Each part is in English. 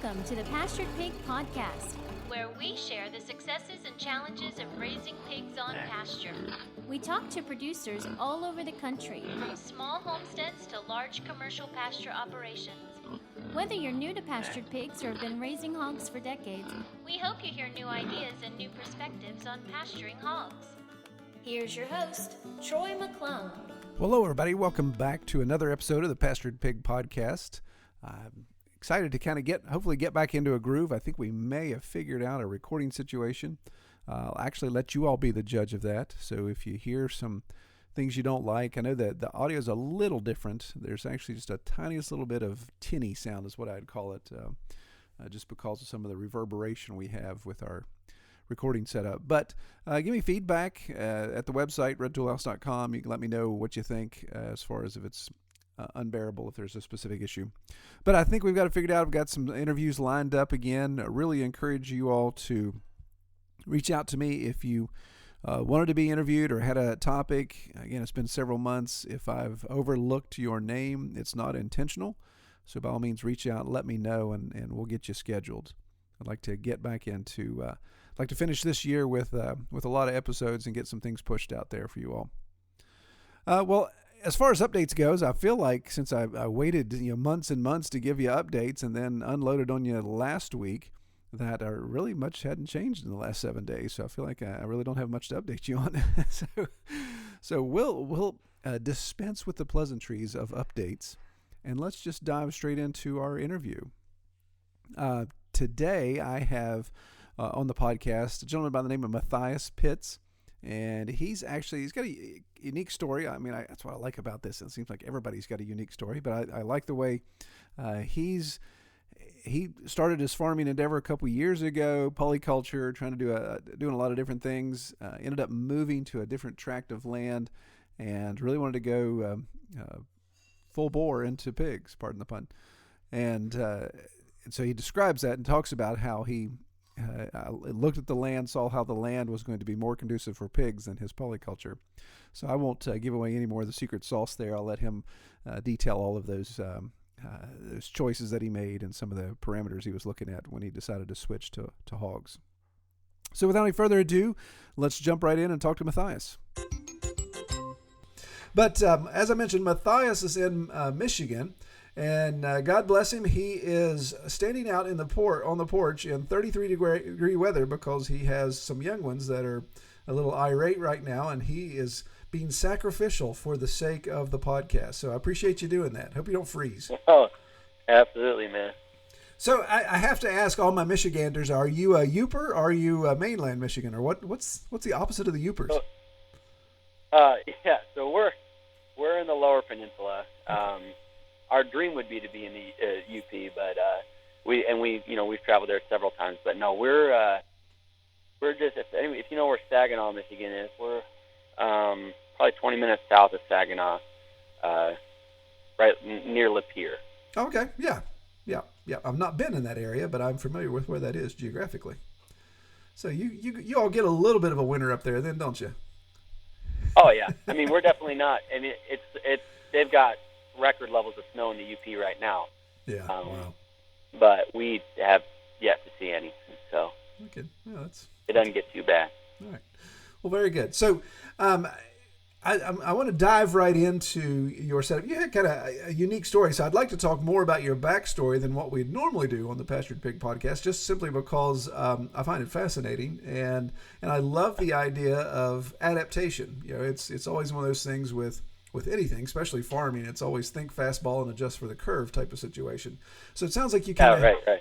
Welcome to the Pastured Pig Podcast, where we share the successes and challenges of raising pigs on pasture. We talk to producers all over the country, from small homesteads to large commercial pasture operations. Whether you're new to pastured pigs or have been raising hogs for decades, we hope you hear new ideas and new perspectives on pasturing hogs. Here's your host, Troy McClung. Well, hello, everybody. Welcome back to another episode of the Pastured Pig Podcast. I'm excited to hopefully get back into a groove. I think we may have figured out a recording situation. I'll actually let you all be the judge of that. So if you hear some things you don't like, I know that the audio is a little different. There's actually just a tiniest little bit of tinny sound is what I'd call it, just because of some of the reverberation we have with our recording setup. But give me feedback at the website, redtoolhouse.com. You can let me know what you think as far as if it's unbearable, if there's a specific issue. But I think we've got it figured out. I've got some interviews lined up again. I really encourage you all to reach out to me if you wanted to be interviewed or had a topic. Again, it's been several months. If I've overlooked your name, it's not intentional. So by all means, reach out and let me know, and we'll get you scheduled. I'd like to get back into, like to finish this year with a lot of episodes and get some things pushed out there for you all. Well, as far as updates goes, I feel like since I waited months and months to give you updates and then unloaded on you last week, that really much hadn't changed in the last 7 days. So I feel like I really don't have much to update you on. so we'll dispense with the pleasantries of updates, and let's just dive straight into our interview. Today I have on the podcast a gentleman by the name of Matthias Pitts. And he's got a unique story. I mean, that's what I like about this. It seems like everybody's got a unique story, but I like the way he started his farming endeavor a couple years ago, polyculture, trying to doing a lot of different things. Ended up moving to a different tract of land, and really wanted to go full bore into pigs. Pardon the pun. And so he describes that and talks about how he looked at the land, saw how the land was going to be more conducive for pigs than his polyculture. So I won't give away any more of the secret sauce there. I'll let him detail all of those choices that he made and some of the parameters he was looking at when he decided to switch to hogs. So without any further ado, let's jump right in and talk to Matthias. But as I mentioned, Matthias is in Michigan. And God bless him, he is standing out on the porch in 33-degree weather because he has some young ones that are a little irate right now, and he is being sacrificial for the sake of the podcast. So I appreciate you doing that. Hope you don't freeze. Oh, absolutely, man. So I have to ask all my Michiganders, are you a Yooper or are you a mainland Michigan? Or what's the opposite of the Yoopers? Yeah, so we're in the Lower Peninsula. Our dream would be to be in the UP, but we've traveled there several times. But no, we're just if you know where Saginaw, Michigan is, we're probably 20 minutes south of Saginaw, right near Lapeer. Okay, yeah. I've not been in that area, but I'm familiar with where that is geographically. So you all get a little bit of a winter up there, then, don't you? Oh yeah, I mean we're definitely not, and it's they've got record levels of snow in the UP right now. Yeah, wow. But we have yet to see any, so okay. Yeah, it doesn't get too bad. All right. Well, very good. So I want to dive right into your setup. You had kind of a unique story, so I'd like to talk more about your backstory than what we normally do on the Pastured Pig Podcast, just simply because I find it fascinating, and I love the idea of adaptation. It's always one of those things with anything, especially farming. It's always think fastball and adjust for the curve type of situation. So it sounds like you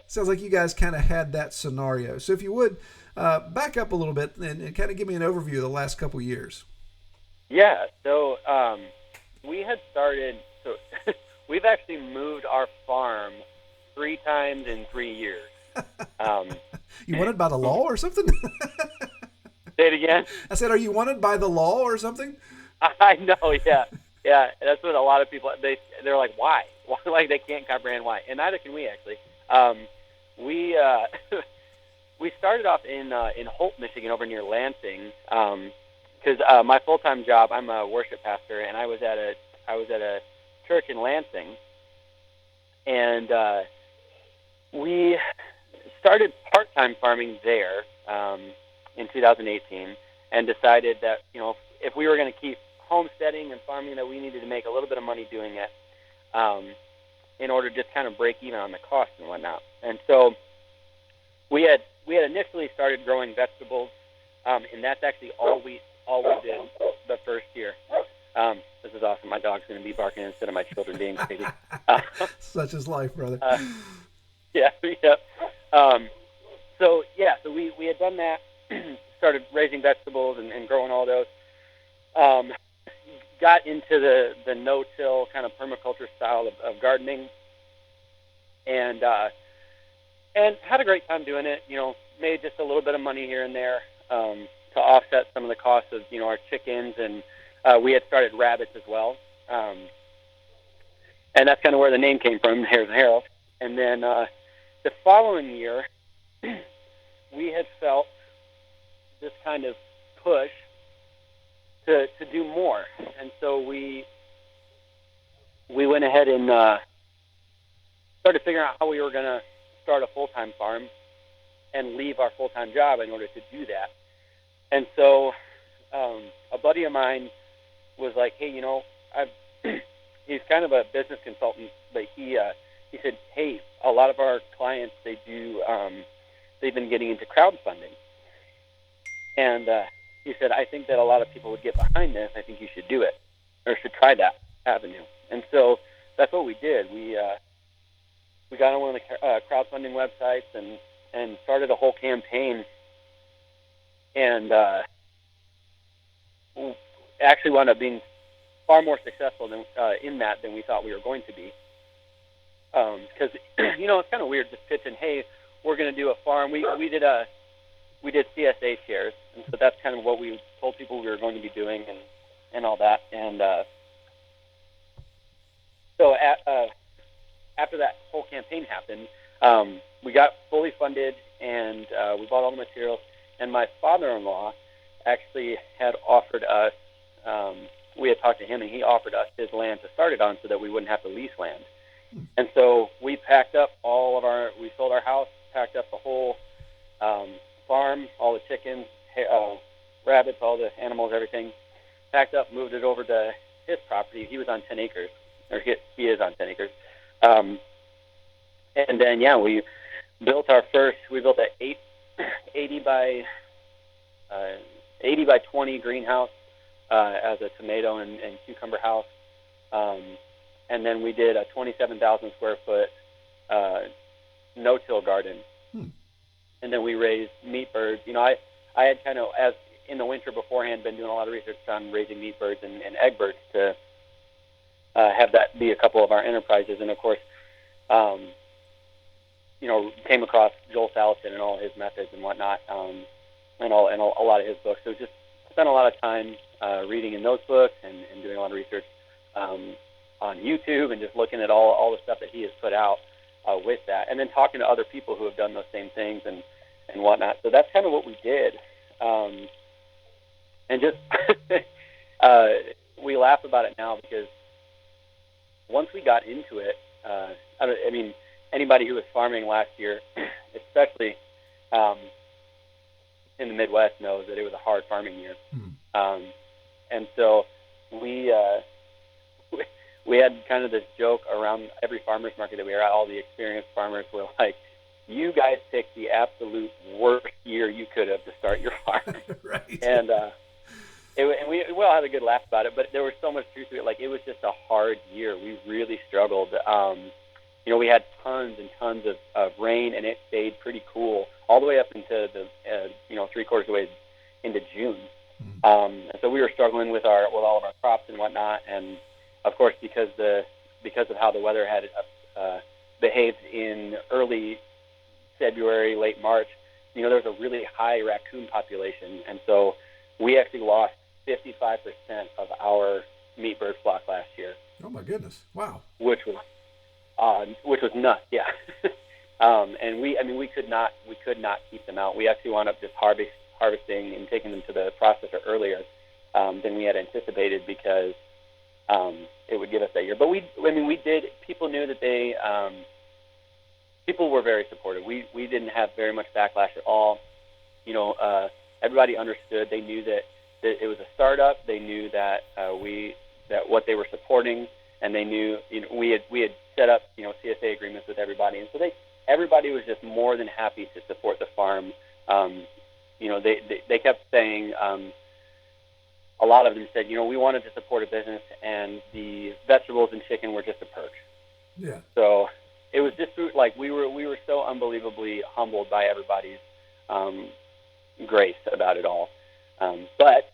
sounds like you guys kind of had that scenario. So if you would back up a little bit and kind of give me an overview of the last couple of years. Yeah. So we had started. So we've actually moved our farm 3 times in 3 years. You wanted by the law or something? Say it again. I said, are you wanted by the law or something? I know, yeah. That's what a lot of people they're like, why? Like they can't comprehend why, and neither can we actually. We started off in Holt, Michigan, over near Lansing, because my full-time job, I'm a worship pastor, and I was at a church in Lansing, and we started part-time farming there in 2018 and decided that, if we were going to keep homesteading and farming, that we needed to make a little bit of money doing it in order to just kind of break even on the cost and whatnot. And so we had initially started growing vegetables, and that's actually all we did the first year. This is awesome. My dog's going to be barking instead of my children being crazy. Such is life, brother. Yeah. So we had done that, started raising vegetables and growing all those. Got into the no-till kind of permaculture style of gardening, and had a great time doing it. Made just a little bit of money here and there to offset some of the costs of our chickens, and we had started rabbits as well. And that's kind of where the name came from, Hares and Harrows. And then the following year, we had felt this kind of push to do more. And so we went ahead and started figuring out how we were going to start a full-time farm and leave our full-time job in order to do that. And so a buddy of mine was like, hey, he's kind of a business consultant, but he said, hey, a lot of our clients, they've been getting into crowdfunding. And he said, I think that a lot of people would get behind this. I think you should do it, or should try that avenue. And so that's what we did. We got on one of the crowdfunding websites and started a whole campaign, and actually wound up being far more successful in that than we thought we were going to be. Because it's kind of weird just pitching, hey, we're going to do a farm. We did CSA shares, and so that's kind of what we told people we were going to be doing and all that. And so after that whole campaign happened, we got fully funded, and we bought all the materials. And my father-in-law actually had offered us, we had talked to him, and he offered us his land to start it on so that we wouldn't have to lease land. And so we packed up we sold our house, packed up the whole farm, all the chickens, rabbits, all the animals, everything, packed up, moved it over to his property. He was on 10 acres, or he is on 10 acres. And then, we built an 80 by 20 greenhouse as a tomato and cucumber house. And then we did a 27,000 square foot no-till garden. And then we raised meat birds. I had kind of, as in the winter beforehand, been doing a lot of research on raising meat birds and egg birds to have that be a couple of our enterprises. And of course, came across Joel Salatin and all his methods and whatnot, and a lot of his books. So just spent a lot of time reading in those books and doing a lot of research on YouTube and just looking at all the stuff that he has put out with that, and then talking to other people who have done those same things and whatnot. So that's kind of what we did. And just we laugh about it now because once we got into it, anybody who was farming last year, especially in the Midwest, knows that it was a hard farming year. And so we had kind of this joke around every farmer's market that we were at. All the experienced farmers were like, you guys picked the absolute worst year you could have to start your farm. Right. And we all had a good laugh about it, but there was so much truth to it. Like, it was just a hard year. We really struggled. We had tons and tons of rain, and it stayed pretty cool all the way up into the 3/4 of the way into June. And so we were struggling with all of our crops and whatnot. And of course, because of how the weather had behaved in early February, late March, there was a really high raccoon population, and so we actually lost 55% of our meat bird flock last year. Oh my goodness! Wow. Which was nuts, yeah. And we could not keep them out. We actually wound up just harvesting and taking them to the processor earlier than we had anticipated because it would give us that year. But we did. People knew that people were very supportive. We didn't have very much backlash at all. Everybody understood. They knew that it was a startup. They knew that that what they were supporting, and they knew we had set up CSA agreements with everybody, and so everybody was just more than happy to support the farm. They kept saying, a lot of them said, we wanted to support a business, and the vegetables and chicken were just a perk. Yeah. So it was just like we were so unbelievably humbled by everybody's grace about it all. But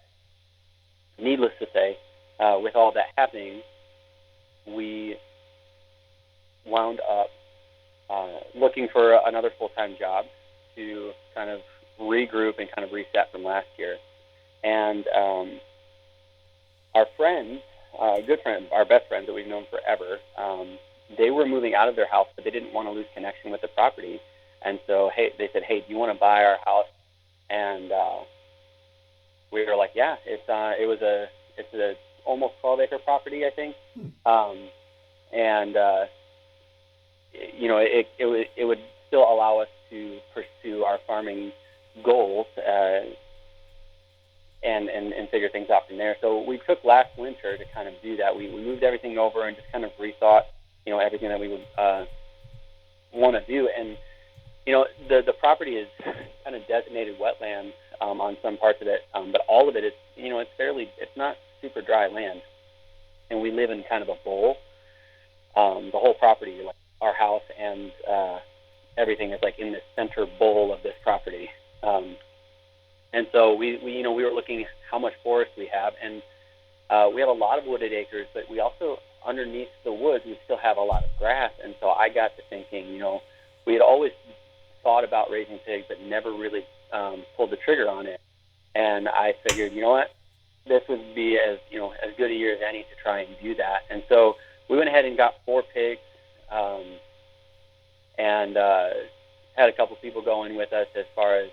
needless to say, with all that happening, we wound up looking for another full-time job to kind of regroup and kind of reset from last year. And our friends, good friends, our best friends that we've known forever, they were moving out of their house, but they didn't want to lose connection with the property. And so, they said, hey, do you want to buy our house? And we were like, yeah, it's a almost 12-acre property, I think. It would still allow us to pursue our farming goals and figure things out from there. So we took last winter to kind of do that. We moved everything over and just kind of rethought, everything that we would want to do. And the property is kind of designated wetlands on some parts of it, but all of it is, it's not super dry land, and we live in kind of a bowl. The whole property, like our house and everything, is like in the center bowl of this property. And so we were looking how much forest we have, and we have a lot of wooded acres, but we also, underneath the woods, we still have a lot of grass. And so I got to thinking, we had always thought about raising pigs, but never really pulled the trigger on it. And I figured, this would be as good a year as any to try and do that. And so we went ahead and got 4 pigs, and had a couple people going with us as far as,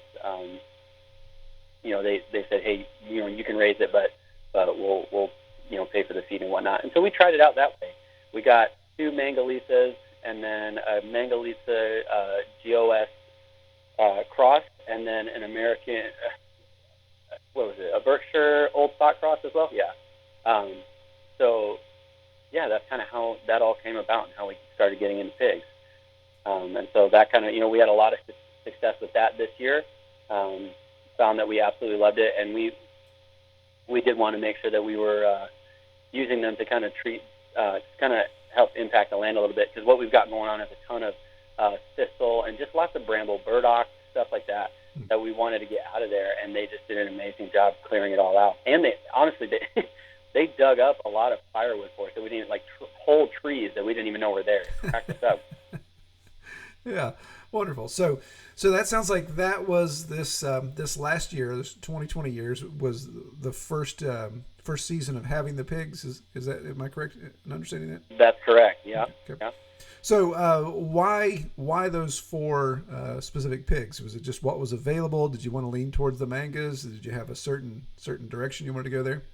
they said, hey, you can raise it, but we'll pay for the feed and whatnot. And so we tried it out that way. We got 2 Mangalisas and then a Mangalisa GOS cross, and then an American, a Berkshire Old Stock cross as well. Yeah. That's kind of how that all came about and how we started getting into pigs. And so that kind of, we had a lot of success with that this year. Found that we absolutely loved it, and we did want to make sure that we were using them to kind of help impact the land a little bit, because what we've got going on is a ton of thistle and just lots of bramble, burdock, stuff like that we wanted to get out of there, and they just did an amazing job clearing it all out. And they dug up a lot of firewood for us that we didn't, like whole trees that we didn't even know were there. Cracked us up. Yeah, wonderful. So that sounds like that was this last year, this 2020 years, was the first season of having the pigs. Is that, am I correct in understanding that? That's correct. Yeah. Okay. Yeah. So why those 4 specific pigs? Was it just what was available? Did you want to lean towards the mangas? Did you have a certain direction you wanted to go there?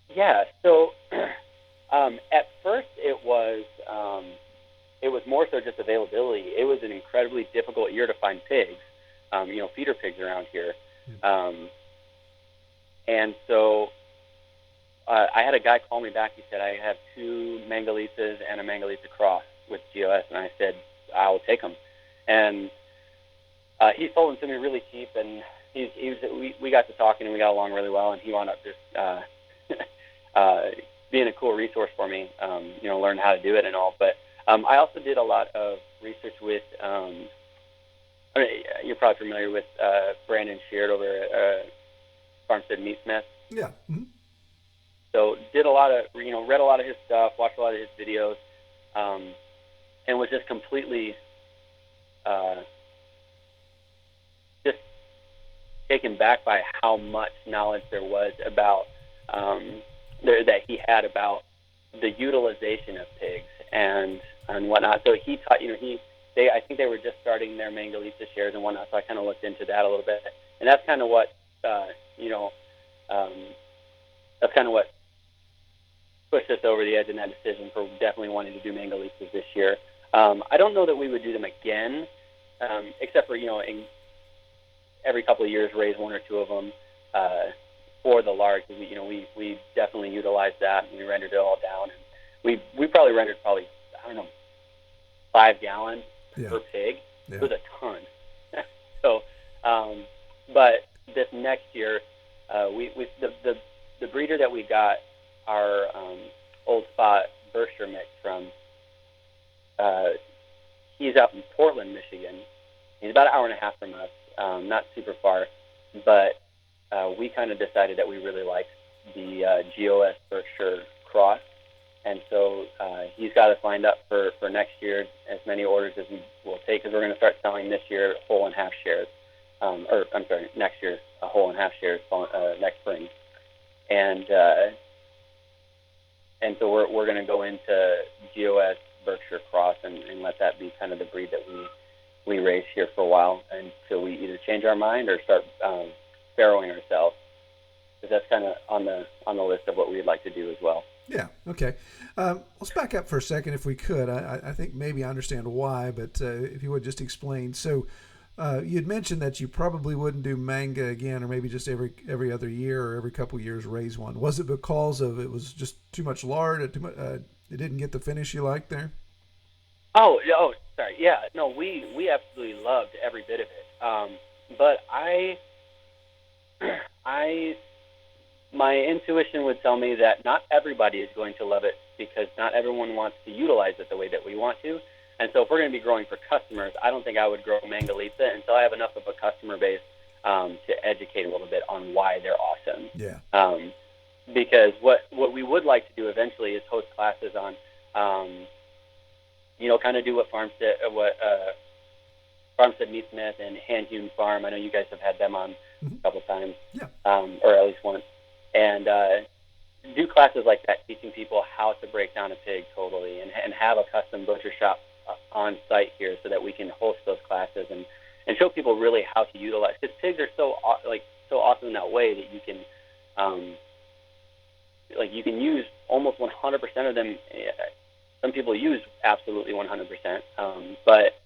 Yeah. So at first it was more so just availability. It was an incredibly difficult year to find pigs, feeder pigs around here. And so I had a guy call me back. He said, I have 2 Mangalisas and a Mangalisa cross with GOS. And I said, I will take them. And he sold them to me really cheap. And we got to talking, and we got along really well. And he wound up just being a cool resource for me, learn how to do it and all. But I also did a lot of research with, you're probably familiar with Brandon Sheard over at Farmstead Meatsmith. Yeah. Mm-hmm. So did a lot of, read a lot of his stuff, watched a lot of his videos, and was just completely just taken back by how much knowledge there was about, that he had about the utilization of pigs and whatnot. So he taught, I think they were just starting their Mangalisa shares and whatnot, so I kind of looked into that a little bit. And that's kind of what, that's kind of what pushed us over the edge in that decision for definitely wanting to do Mangalisas this year. I don't know that we would do them again, except for, in every couple of years raise one or two of them for the lard. We definitely utilized that, and we rendered it all down. And we probably rendered 5 gallons per pig. Yeah. It was a ton. So, but this next year, the breeder that we got our old spot Berkshire mix from, he's out in Portland, Michigan. He's about an hour and a half from us, not super far, but we kind of decided that we really liked the GOS Berkshire cross, and so he's got us lined up for next year, as many orders as we will take, because we're going to start selling this year whole and half shares, next year whole and half shares next spring, and so we're going to go into GOS Berkshire cross and let that be kind of the breed that we raise here for a while until we either change our mind or start farrowing ourselves, because that's kind of on the list of what we'd like to do as well. Yeah. Okay. Let's back up for a second, if we could. I think maybe I understand why, but if you would just explain. So you'd mentioned that you probably wouldn't do manga again, or maybe just every other year or every couple of years raise one. Was it because it was just too much lard? It didn't get the finish you liked there? Oh, sorry. Yeah. No, we absolutely loved every bit of it. But my intuition would tell me that not everybody is going to love it, because not everyone wants to utilize it the way that we want to. And so if we're going to be growing for customers, I don't think I would grow Mangalitsa until I have enough of a customer base to educate a little bit on why they're awesome. Yeah. Because what we would like to do eventually is host classes on, kind of do what Farmstead Meat Smith and Hand Hewn Farm. I know you guys have had them on a couple of times, yeah, or at least once, and do classes like that, teaching people how to break down a pig totally, and have a custom butcher shop on site here so that we can host those classes and show people really how to utilize. Because pigs are so awesome in that way that you can use almost 100% of them. Some people use absolutely 100%, but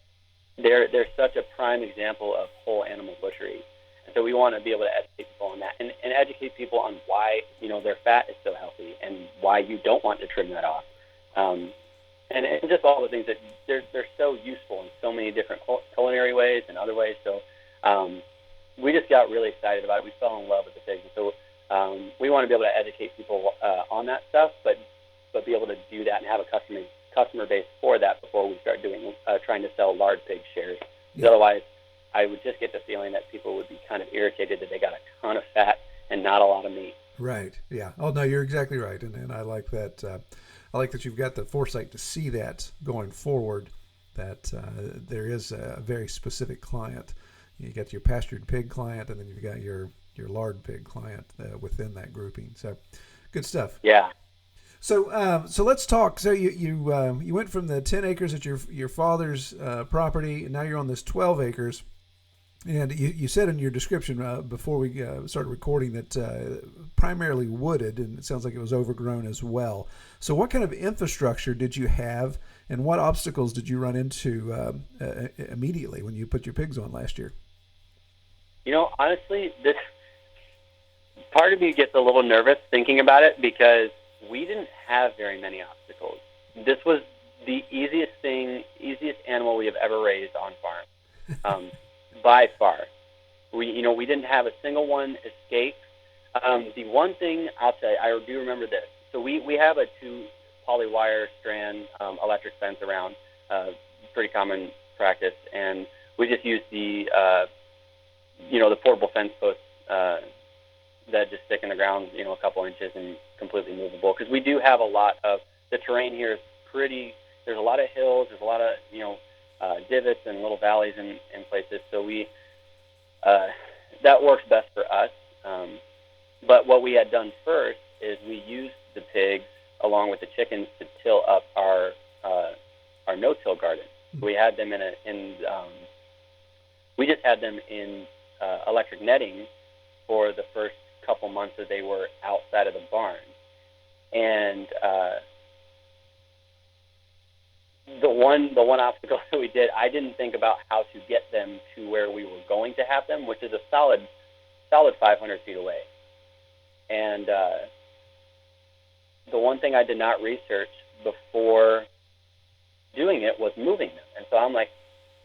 they're such a prime example of whole animal butchery. And so we want to be able to educate people on that, and educate people on why their fat is so healthy and why you don't want to trim that off. And just all the things that they're so useful in so many different culinary ways and other ways. So we just got really excited about it. We fell in love with the pigs. And so we want to be able to educate people on that stuff, but be able to do that and have a customer base for that before we start trying to sell lard pig shares. Yeah. Otherwise, I would just get the feeling that people would be kind of irritated that they got a ton of fat and not a lot of meat. Right. Yeah. Oh, no, you're exactly right. And I like that. I like that you've got the foresight to see that going forward, that there is a very specific client. You got your pastured pig client, and then you've got your lard pig client within that grouping. So good stuff. Yeah. So let's talk. So you went from the 10 acres at your father's property, and now you're on this 12 acres. And you said in your description before we started recording that primarily wooded, and it sounds like it was overgrown as well. So what kind of infrastructure did you have, and what obstacles did you run into immediately when you put your pigs on last year? Honestly, this part of me gets a little nervous thinking about it, because we didn't have very many obstacles. This was the easiest animal we have ever raised on farm. By far. We didn't have a single one escape. The one thing I'll say, I do remember this. So we have a 2 poly wire strand electric fence around, pretty common practice, and we just use the portable fence posts that just stick in the ground, a couple inches and completely movable. Because we do have a lot of, the terrain here is pretty, there's a lot of hills, there's a lot of, divots and little valleys in places. So that works best for us. But what we had done first is we used the pigs along with the chickens to till up our no-till garden. We had them we just had them in electric netting for the first couple months that they were outside of the barn. And the one obstacle that we did, I didn't think about how to get them to where we were going to have them, which is a solid 500 feet away. And the one thing I did not research before doing it was moving them. And so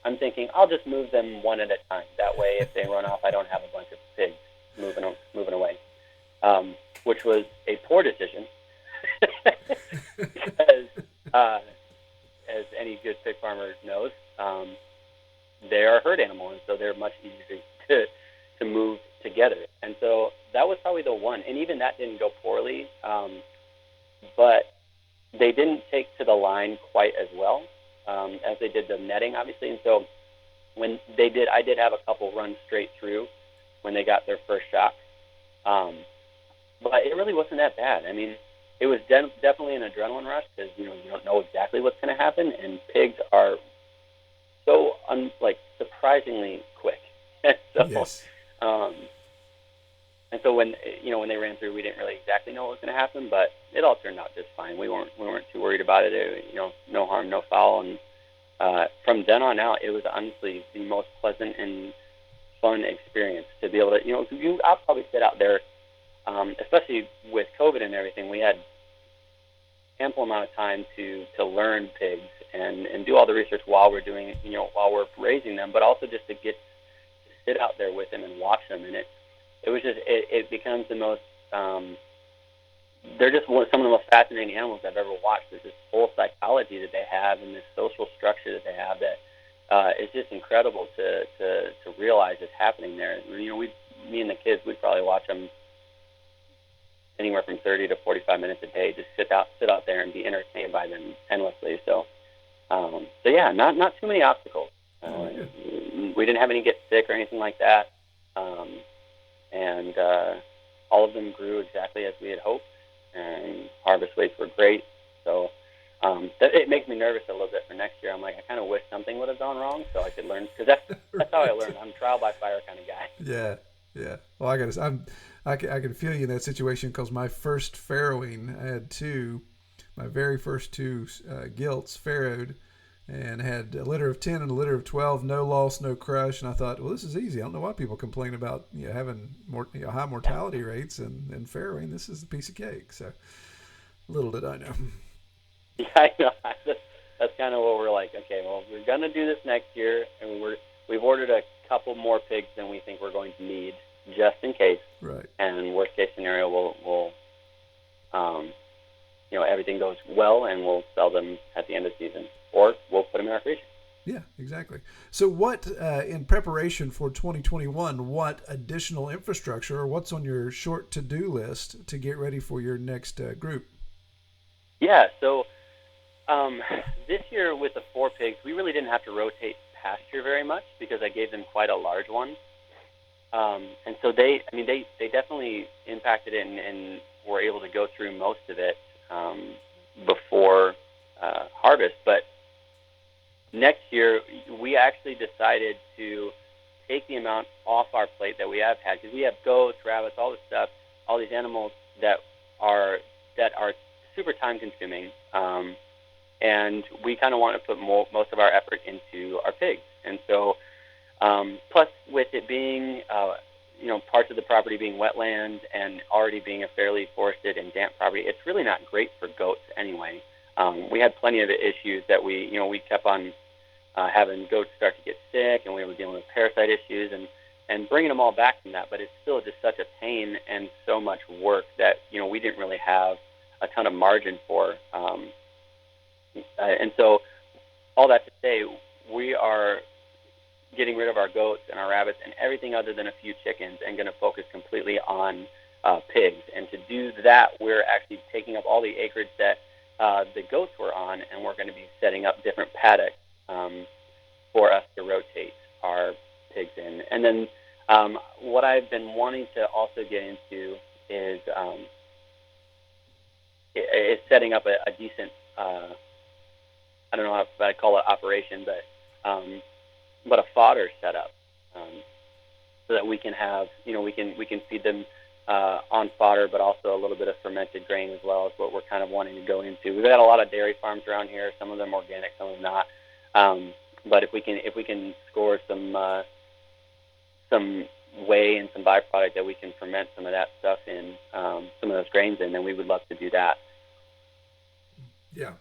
I'm thinking I'll just move them one at a time. That way, if they run off, I don't have a bunch of pigs moving away, which was a poor decision because, as any good pig farmer knows, they are a herd animal, and so they're much easier to move together. And so that was probably the one. And even that didn't go poorly, but they didn't take to the line quite as well as they did the netting, obviously. And so when they did, I did have a couple run straight through when they got their first shock. But it really wasn't that bad. I mean, it was definitely an adrenaline rush because, you don't know exactly what's going to happen, and pigs are so surprisingly quick. So, yes. And so when they ran through, we didn't really exactly know what was going to happen, but it all turned out just fine. We weren't too worried about it. No harm, no foul. And from then on out, it was honestly the most pleasant and fun experience to be able to, I'll probably sit out there, especially with COVID and everything. We had ample amount of time to learn pigs and do all the research while we're doing, while we're raising them, but also just to get to sit out there with them and watch them. And it was just, it becomes the most, they're just some of the most fascinating animals I've ever watched. There's this whole psychology that they have and this social structure that they have that is just incredible to realize is happening there. Me and the kids, we'd probably watch them anywhere from 30 to 45 minutes a day, just sit out there and be entertained by them endlessly. So yeah, not too many obstacles. We didn't have any get sick or anything like that. And all of them grew exactly as we had hoped, and harvest weights were great. So it makes me nervous a little bit for next year. I'm like, I kind of wish something would have gone wrong so I could learn, because that's how I learn. I'm a trial by fire kind of guy. Yeah. Well, I can feel you in that situation, because my first farrowing, I had my very first two gilts farrowed, and had a litter of 10 and a litter of 12, no loss, no crush. And I thought, well, this is easy. I don't know why people complain about having more high mortality rates and farrowing. This is a piece of cake. So little did I know. Yeah, I know. That's kind of what we're like. Okay, well, we're gonna do this next year, and we've ordered a couple more pigs than we think we're going to need, just in case. Right. And worst case scenario, we'll everything goes well, and we'll sell them at the end of the season, or we'll put them in our freezer. Yeah, exactly. So what, in preparation for 2021, what additional infrastructure, or what's on your short to-do list to get ready for your next group? Yeah, so this year with the 4 pigs, we really didn't have to rotate pasture very much because I gave them quite a large one. And so they definitely impacted it and were able to go through most of it before harvest. But next year, we actually decided to take the amount off our plate that we have had, because we have goats, rabbits, all this stuff, all these animals that are super time consuming, and we kind of want to put most of our effort into our pigs. And so, plus with it being, parts of the property being wetland and already being a fairly forested and damp property, it's really not great for goats anyway. We had plenty of issues that we kept on having goats start to get sick, and we were dealing with parasite issues and bringing them all back from that. But it's still just such a pain and so much work that we didn't really have a ton of margin for. And so, all that to say, we are getting rid of our goats and our rabbits and everything other than a few chickens, and going to focus completely on pigs. And to do that, we're actually taking up all the acreage that the goats were on, and we're going to be setting up different paddocks for us to rotate our pigs in. And then what I've been wanting to also get into is setting up a decent, I don't know if I call it operation, but a fodder setup, so that we can have, we can feed them on fodder, but also a little bit of fermented grain as well is what we're kind of wanting to go into. We've got a lot of dairy farms around here, some of them organic, some of them not. But if we can score some whey and some byproduct that we can ferment some of that stuff in, some of those grains in, then we would love to do that. Yeah.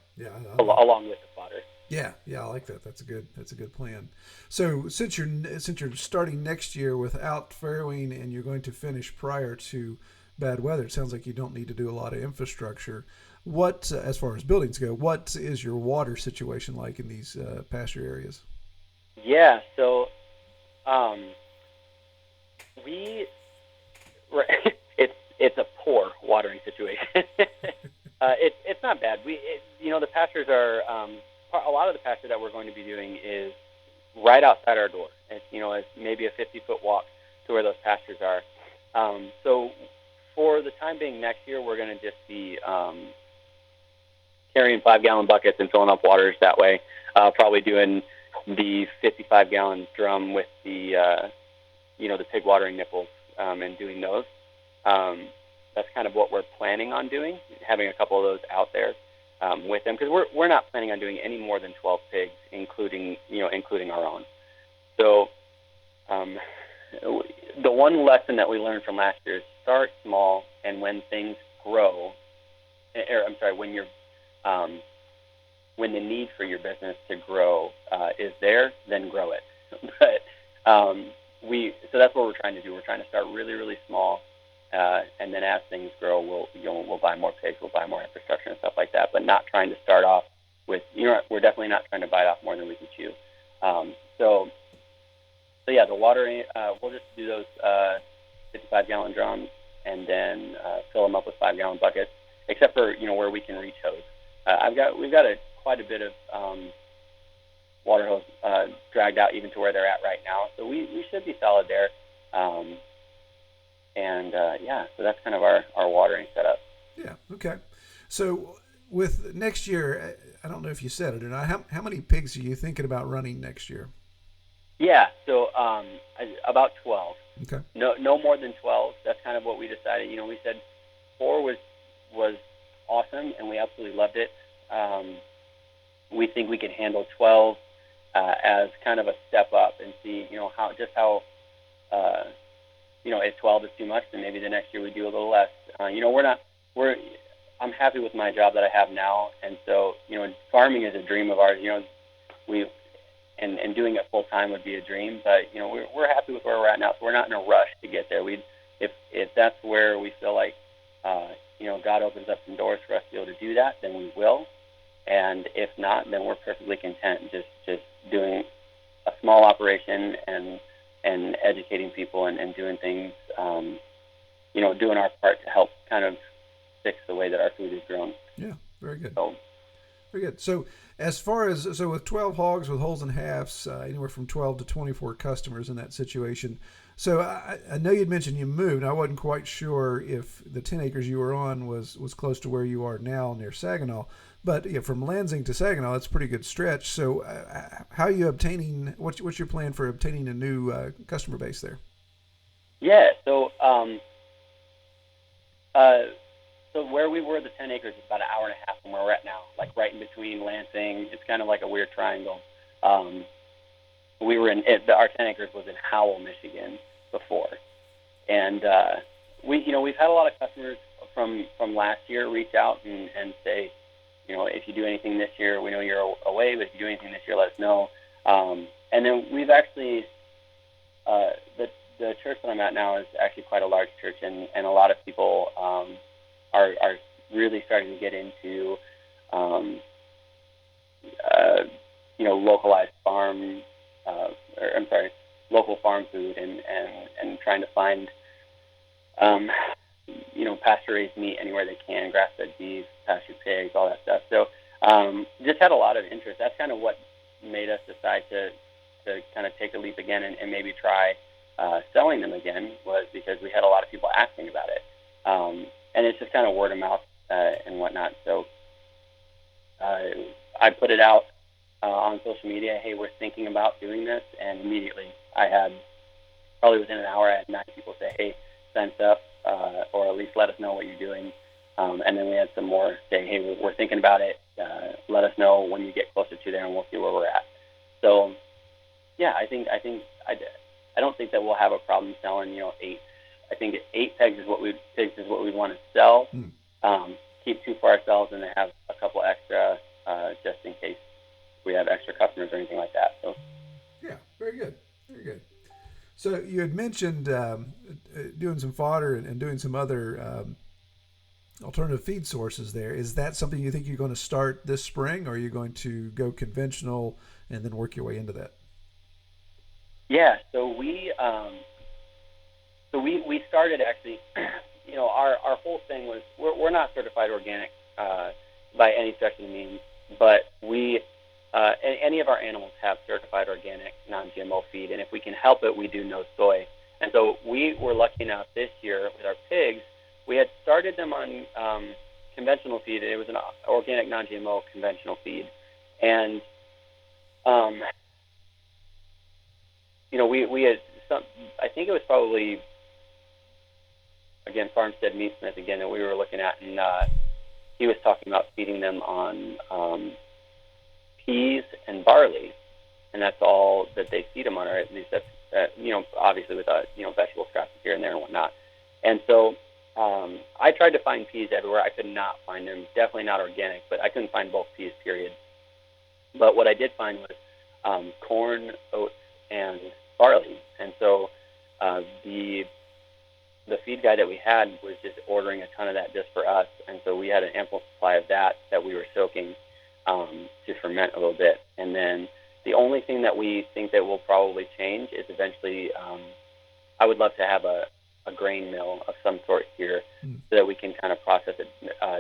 Along with the fodder. Yeah, I like that. That's a good plan. So since you're starting next year without farrowing and you're going to finish prior to bad weather, it sounds like you don't need to do a lot of infrastructure. What, as far as buildings go, what is your water situation like in these pasture areas? Yeah, so it's a poor watering situation. It's not bad. The pastures are a lot of the pasture that we're going to be doing is right outside our door. It's maybe a 50-foot walk to where those pastures are. So for the time being next year, we're going to just be carrying 5-gallon buckets and filling up waters that way. Probably doing the 55-gallon drum with the pig watering nipples and doing those. That's kind of what we're planning on doing, having a couple of those out there with them, because we're not planning on doing any more than 12 pigs, including our own. So the one lesson that we learned from last year is start small, and when things grow, when the need for your business to grow is there, then grow it. But so that's what we're trying to do. We're trying to start really, really small. And then as things grow, we'll buy more pigs, we'll buy more infrastructure and stuff like that, but not trying to start off with, we're definitely not trying to bite off more than we can chew. So yeah, the watering, we'll just do those 55-gallon drums and then fill them up with 5-gallon buckets, except for, where we can reach hose. We've got quite a bit of water hose dragged out even to where they're at right now, so we should be solid there. So that's kind of our watering setup. Yeah. Okay. So with next year, I don't know if you said it or not. How many pigs are you thinking about running next year? Yeah. So about 12. Okay. No more than 12. That's kind of what we decided. We said 4 was awesome, and we absolutely loved it. We think we can handle 12 as kind of a step up and see, how. If 12 is too much, then maybe the next year we do a little less. I'm happy with my job that I have now, and so farming is a dream of ours. And doing it full time would be a dream, but we're happy with where we're at now, so we're not in a rush to get there. If that's where we feel like God opens up some doors for us to be able to do that, then we will. And if not, then we're perfectly content just doing a small operation and educating people and doing things, doing our part to help kind of fix the way that our food is grown. Yeah, very good. So, very good. So as far as, with 12 hogs with holes and halves, anywhere from 12 to 24 customers in that situation. So I know you'd mentioned you moved. I wasn't quite sure if the 10 acres you were on was close to where you are now near Saginaw. But from Lansing to Saginaw, that's a pretty good stretch. So how are you obtaining, what's your plan for obtaining a new customer base there? Yeah, so where we were, the 10 acres is about an hour and a half from where we're at now, like right in between Lansing. It's kind of like a weird triangle. We were our 10 acres was in Howell, Michigan before. And we've had a lot of customers from last year reach out and say, if you do anything this year, we know you're away, but if you do anything this year, let us know. And then we've actually, the church that I'm at now is actually quite a large church, and a lot of people are really starting to get into, localized farm, local farm food and trying to find, pasture-raised meat anywhere they can, grass-fed beef, pastured pigs, all that stuff. So just had a lot of interest. That's kind of what made us decide to kind of take a leap again and maybe try selling them again, was because we had a lot of people asking about it. And it's just kind of word of mouth and whatnot. So I put it out on social media, hey, we're thinking about doing this, and immediately I had, probably within an hour, I had 9 people say, hey, sign us up. or at least let us know what you're doing. And then we had some more saying, hey, we're thinking about it. Let us know when you get closer to there, and we'll see where we're at. So, yeah, I don't think that we'll have a problem selling, 8. I think 8 pigs is what we want to sell. Keep 2 for ourselves, and then have a couple extra just in case we have extra customers or anything like that. So, yeah, very good, very good. So you had mentioned doing some fodder and doing some other alternative feed sources there. Is that something you think you're going to start this spring, or are you going to go conventional and then work your way into that? Yeah, so we started actually, our whole thing was we're not certified organic by any stretch of the means, but any of our animals have certified organic non-GMO feed, and if we can help it, we do no soy. And so we were lucky enough this year with our pigs. We had started them on conventional feed. It was an organic non-GMO conventional feed, and we had some. I think it was probably again Farmstead Meat Smith again that we were looking at, and he was talking about feeding them on peas and barley, and that's all that they feed them on, or at least that's obviously with vegetable scraps here and there and whatnot. And so I tried to find peas everywhere. I could not find them. Definitely not organic, but I couldn't find both peas, period. But what I did find was corn, oats, and barley. And so the feed guy that we had was just ordering a ton of that just for us. And so we had an ample supply of that we were soaking to ferment a little bit. And then the only thing that we think that will probably change is eventually I would love to have a grain mill of some sort here so that we can kind of process it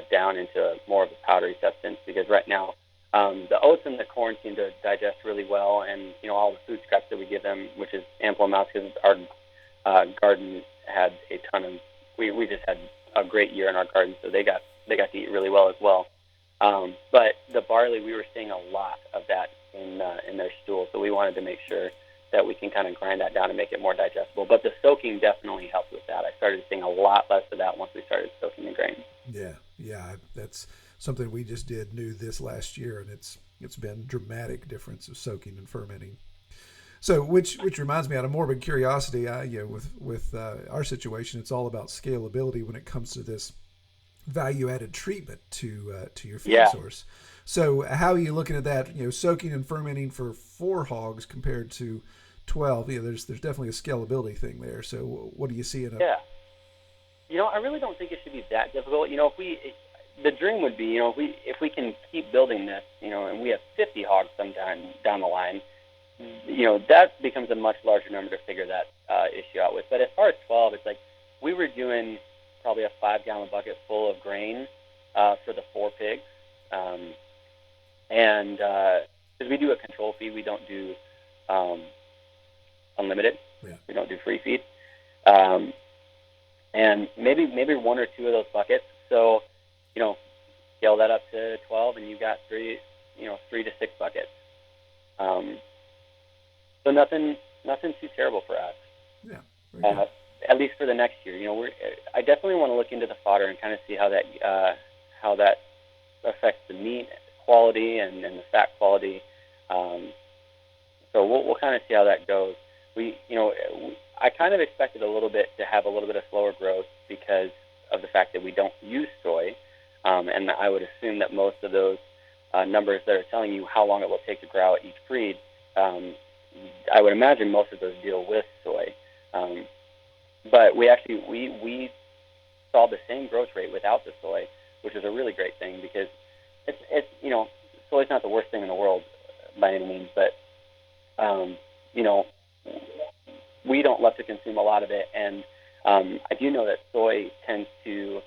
down into more of a powdery substance, because right now the oats and the corn seem to digest really well, and all the food scraps that we give them, which is ample amounts, because our garden had a ton of we just had a great year in our garden, so they got to eat really well as well. But the barley, we were seeing a lot of that in their stool, so we wanted to make sure that we can kind of grind that down and make it more digestible. But the soaking definitely helped with that. I started seeing a lot less of that once we started soaking the grain. Yeah, that's something we just did new this last year, and it's been dramatic difference of soaking and fermenting. So, which reminds me, out of morbid curiosity, with our situation, it's all about scalability when it comes to this value-added treatment to your feed source. So, how are you looking at that? Soaking and fermenting for 4 hogs compared to 12. There's definitely a scalability thing there. So, what do you see in a? Yeah. I really don't think it should be that difficult. The dream would be, if we can keep building this, and we have 50 hogs sometime down the line, that becomes a much larger number to figure that issue out with. But as far as 12, it's like we were doing probably a 5-gallon bucket full of grain for the 4 pigs. And because we do a control feed, we don't do unlimited. Yeah. We don't do free feed. And maybe 1 or 2 of those buckets. So, scale that up to 12, and you got 3 to 6 buckets. So nothing too terrible for us. Yeah. At least for the next year. I definitely want to look into the fodder and kind of see how that affects the meat quality and the fat quality. So we'll kind of see how that goes. I kind of expected a little bit to have a little bit of slower growth because of the fact that we don't use soy, and I would assume that most of those numbers that are telling you how long it will take to grow out each breed, I would imagine most of those deal with soy. But we saw the same growth rate without the soy, which is a really great thing, because it's soy's not the worst thing in the world by any means, but we don't love to consume a lot of it, and I do know that soy tends to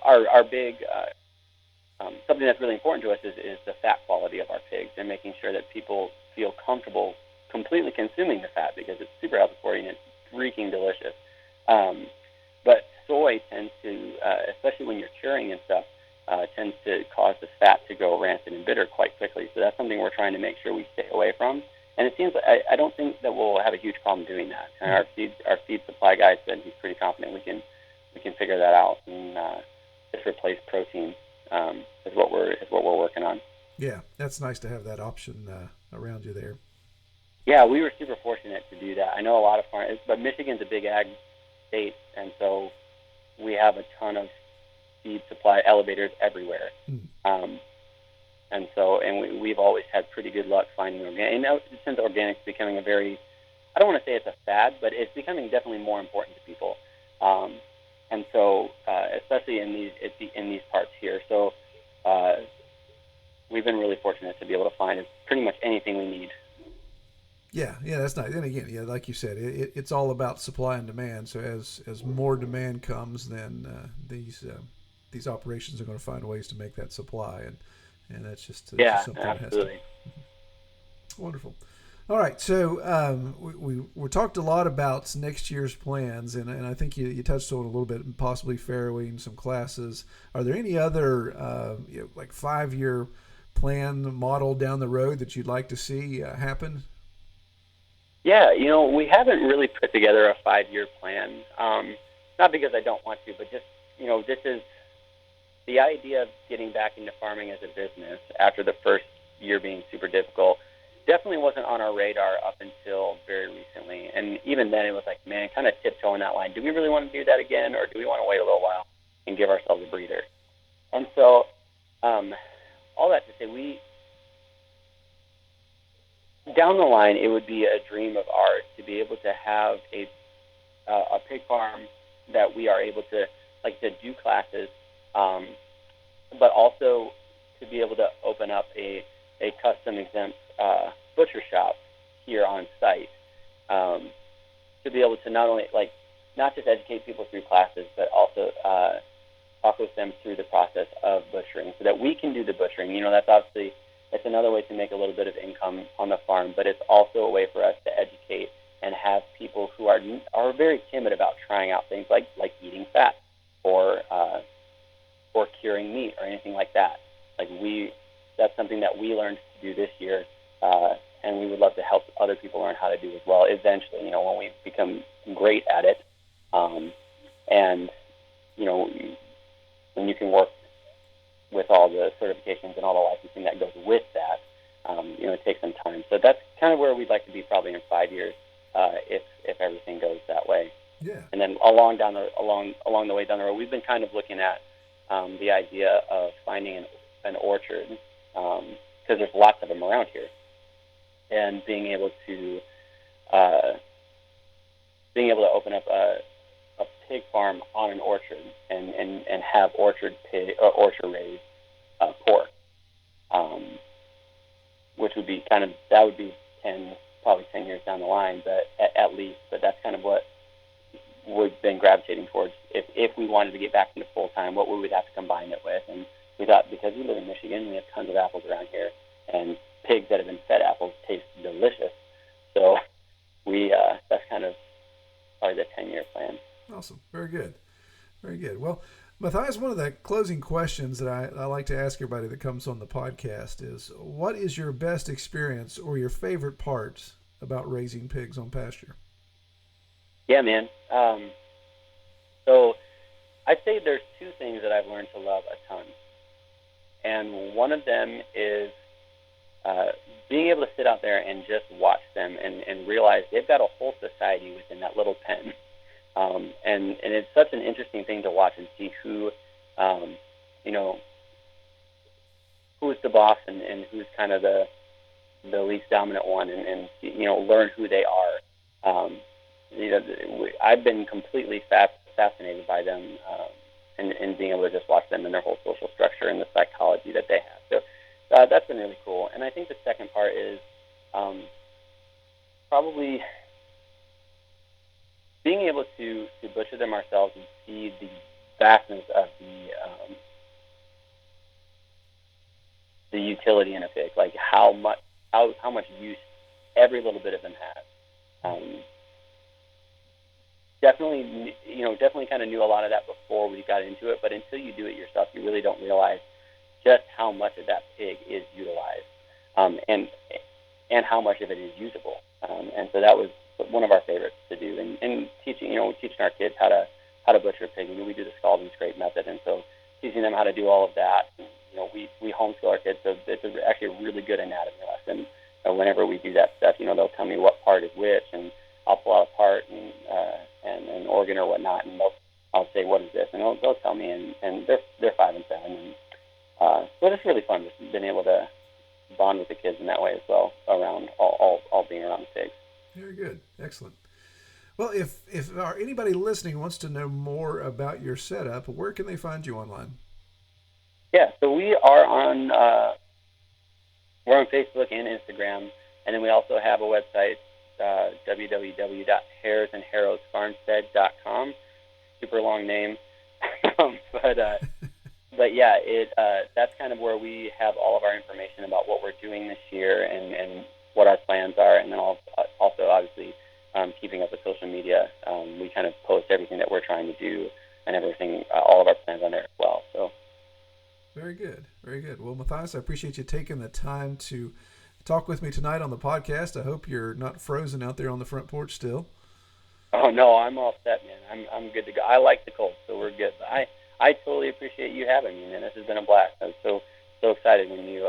our big something that's really important to us is the fat quality of our pigs, and making sure that people feel comfortable completely consuming the fat, because it's super healthy for you and it's freaking delicious. But soy tends to, especially when you're curing and stuff, tends to cause the fat to go rancid and bitter quite quickly. So that's something we're trying to make sure we stay away from. And it seems I don't think that we'll have a huge problem doing that. And our feed supply guy said he's pretty confident we can figure that out and just replace protein is what we're working on. Yeah, that's nice to have that option around you there. Yeah, we were super fortunate to do that. I know a lot of farmers, but Michigan's a big ag state, and so we have a ton of feed supply elevators everywhere. And we've always had pretty good luck finding organic. And now, since organic's becoming I don't want to say it's a fad, but it's becoming definitely more important to people. And so, especially in these parts here. So, we've been really fortunate to be able to find pretty much anything we need. Yeah, that's nice. And again, yeah, like you said, it's all about supply and demand. So as more demand comes, then these operations are going to find ways to make that supply, and that's just something absolutely. that has to. Wonderful. All right, so we talked a lot about next year's plans, and I think you touched on it a little bit, possibly farrowing some classes. Are there any other like 5-year plan model down the road that you'd like to see happen? Yeah, we haven't really put together a 5-year plan. Not because I don't want to, but just, this is the idea of getting back into farming as a business after the first year being super difficult. Definitely wasn't on our radar up until very recently. And even then it was like, man, kind of tiptoeing that line. Do we really want to do that again, or do we want to wait a little while and give ourselves a breather? And so all that to say, down the line, it would be a dream of ours to be able to have a pig farm that we are able to do classes, but also to be able to open up a custom exempt butcher shop here on site, to be able to not just educate people through classes, but also talk with them through the process of butchering, so that we can do the butchering. That's obviously. It's another way to make a little bit of income on the farm, but it's also a way for us to educate and have people who are very timid about trying out things like eating fat or curing meat or anything like that. That's something that we learned to do this year, and we would love to help other people learn how to do as well eventually, when we become great at it. And when you can work with all the certifications and all the licensing that goes with that, it takes some time. So that's kind of where we'd like to be probably in 5 years, if everything goes that way. Yeah. And then along the way down the road, we've been kind of looking at the idea of finding an orchard, because there's lots of them around here, and being able to open up a pig farm on an orchard and have orchard raised pork, which would be that would be probably 10 years down the line, but at least. But that's kind of what we've been gravitating towards. If we wanted to get back into full time, what we would have to combine it with. And we thought, because we live in Michigan, we have tons of apples around here, and pigs that have been fed apples taste delicious. So that's kind of probably the 10-year plan. Awesome. Very good. Very good. Well, Matthias, one of the closing questions that I like to ask everybody that comes on the podcast is, what is your best experience or your favorite part about raising pigs on pasture? Yeah, man. So I'd say there's two things that I've learned to love a ton. And one of them is being able to sit out there and just watch them and realize they've got a whole society within that little pen. And it's such an interesting thing to watch and see who's the boss and who's kind of the least dominant one, and learn who they are. I've been completely fascinated by them, and being able to just watch them and their whole social structure and the psychology that they have. So that's been really cool. And I think the second part is probably being able to butcher them ourselves and see the vastness of the utility in a pig, like how much use every little bit of them has. Definitely kind of knew a lot of that before we got into it, but until you do it yourself, you really don't realize just how much of that pig is utilized. And and how much of it is usable. And so that was one of our favorites to do. And teaching, teaching our kids how to butcher a pig. We do the scalding scrape method, and so teaching them how to do all of that. We homeschool our kids, so it's actually a really good anatomy lesson. Whenever we do that stuff, they'll tell me what part is which, and I'll pull out a part and an organ or whatnot, and I'll say, what is this? And they'll tell me, and they're 5 and 7. And so it's really fun just being able to bond with the kids in that way as well, around all being around the pigs. Very good. Excellent. Well, if anybody listening wants to know more about your setup, where can they find you online? Yeah, so we're on Facebook and Instagram, and then we also have a website, www.haresandharrowsfarmstead.com. Super long name, but yeah, that's kind of where we have all of our information about what we're doing this year and what our plans are, and then also obviously keeping up with social media. We kind of post everything that we're trying to do and everything, all of our plans on there as well. So. Very good. Very good. Well, Matthias, I appreciate you taking the time to talk with me tonight on the podcast. I hope you're not frozen out there on the front porch still. Oh, no, I'm all set, man. I'm good to go. I like the cold, so we're good. But I totally appreciate you having me, man. This has been a blast. I was so excited when you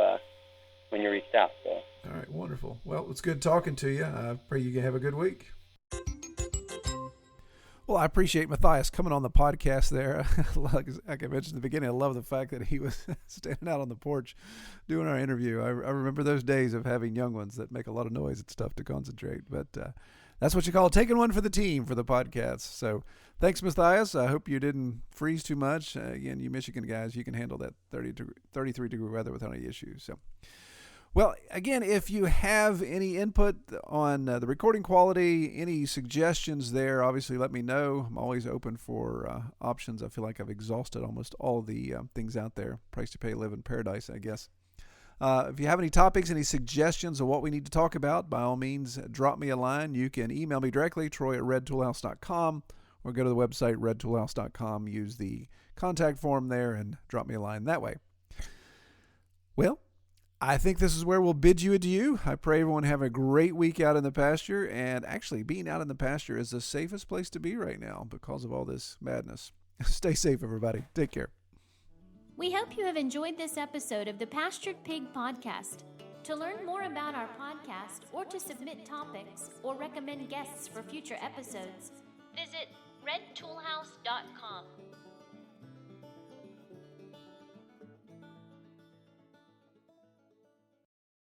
reached out. So. All right, wonderful. Well, it's good talking to you. I pray you have a good week. Well, I appreciate Matthias coming on the podcast there. Like I mentioned in the beginning, I love the fact that he was standing out on the porch doing our interview. I remember those days of having young ones that make a lot of noise and stuff to concentrate. But that's what you call taking one for the team for the podcast. So thanks, Matthias. I hope you didn't freeze too much. Again, you Michigan guys, you can handle that 33-degree weather without any issues. So. Well, again, if you have any input on the recording quality, any suggestions there, obviously let me know. I'm always open for options. I feel like I've exhausted almost all the things out there. Price to pay, live in paradise, I guess. If you have any topics, any suggestions of what we need to talk about, by all means, drop me a line. You can email me directly, troy@redtoolhouse.com, or go to the website, redtoolhouse.com, use the contact form there, and drop me a line that way. Well, I think this is where we'll bid you adieu. I pray everyone have a great week out in the pasture. And actually, being out in the pasture is the safest place to be right now because of all this madness. Stay safe, everybody. Take care. We hope you have enjoyed this episode of the Pastured Pig Podcast. To learn more about our podcast or to submit topics or recommend guests for future episodes, visit redtoolhouse.com.